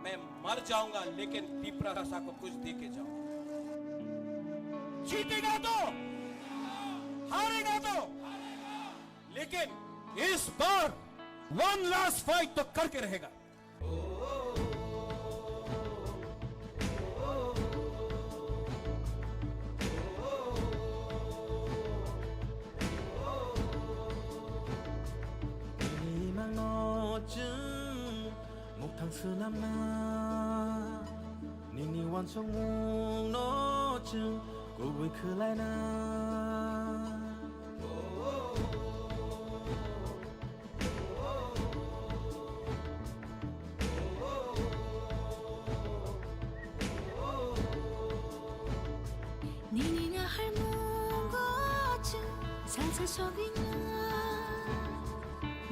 मैं मर जाऊंगा लेकिन पीपरासा को कुछ दे के जाऊंगा। जीतेगा तो, हारेगा तो, लेकिन इस बार वन लास्ट फाइट तो करके रहेगा। Nini wan song mung no chung go we khulai na Nini nga har mung go chung san sa soging na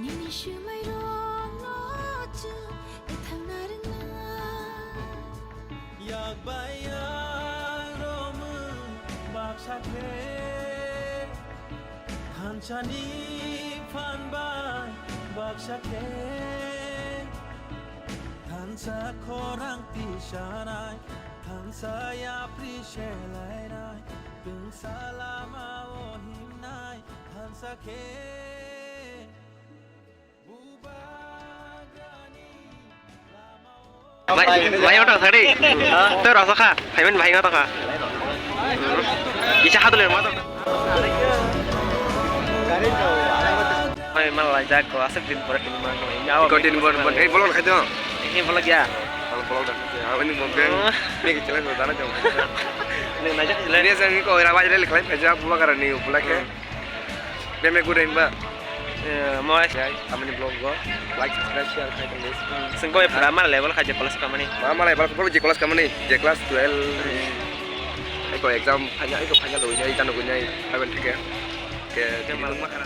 Nini shumai rong no chung thang na ring na yak bayang romun bak sakhe hanchani phan bai bak sakhe hansa khorang ti shanai hansa ya pri shelai nai tung salama o him nai hansa khe Vai orang tadi, tu rasa kah? Hai men vai ngata kah? Bisa hatu ler mata. Hai malah jaga kau asal din berat ini mana? Kau din berat, eh bolong kah tu? Ini bolong ya. Bolong dah. Ini bolong. Ini kecil tu, tanah jauh. Ini najak kecil. Ini saya kau irawan jadi leklah, kerja pula kerana ni pula ke. Dia menggunakan mbak. Mau ya, kami ni blog go, like, subscribe, share, like, and list. Sengkau yang pertama level kerja kelas kamu ni. Pertama level kalau je kelas kamu ni, je kelas 12. Eko exam hanya dulu nya, ikan dulu nya, apa ni ke malam makanan.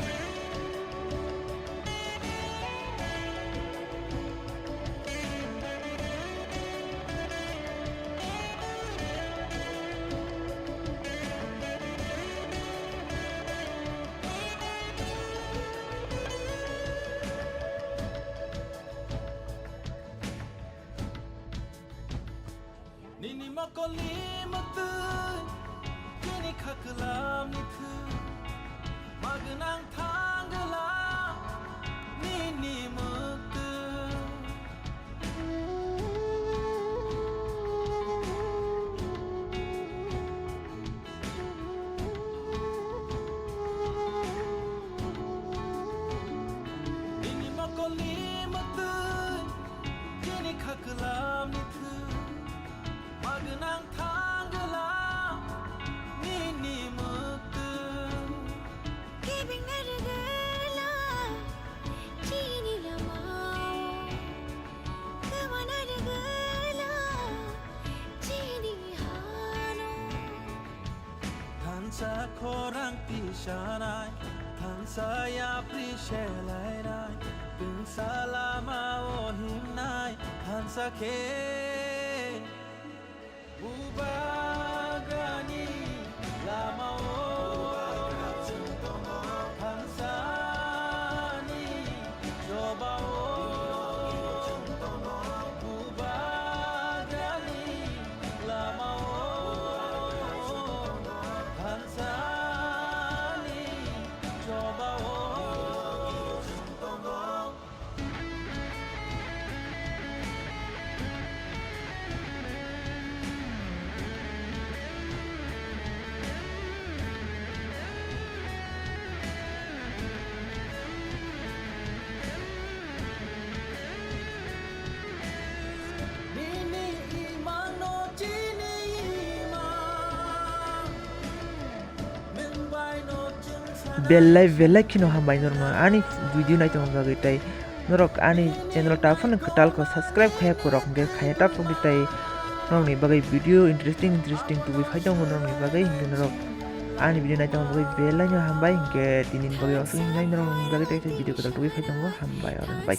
Nini makoli matu kini khaklam ni thu magnang thanglam nini matu Nini makoli matu kini khaklam ni thu magnang thanglam nini muktu Kibing na regala chini lamao Kama na regala chini hano Hansa khorang pishanai Hansa ya prishelai nai Tung salama o himnai Hansa ke Ubagani lama o Hansani coba o Ubagani lama o Hansani coba o bellai kino hambai norma ani video nai tong bagai tai norok ani channel ta phone khatal ko subscribe khaya ko rok ge khaya ta pok tai norok ni bagai video interesting tu bi phai jong norok ni bagai hinge norok ani video nai tong bagai bellai nyo hambai hinge tinin bagai osung nai norok ni bagai tai video ko tu bi phai jong hambai or bai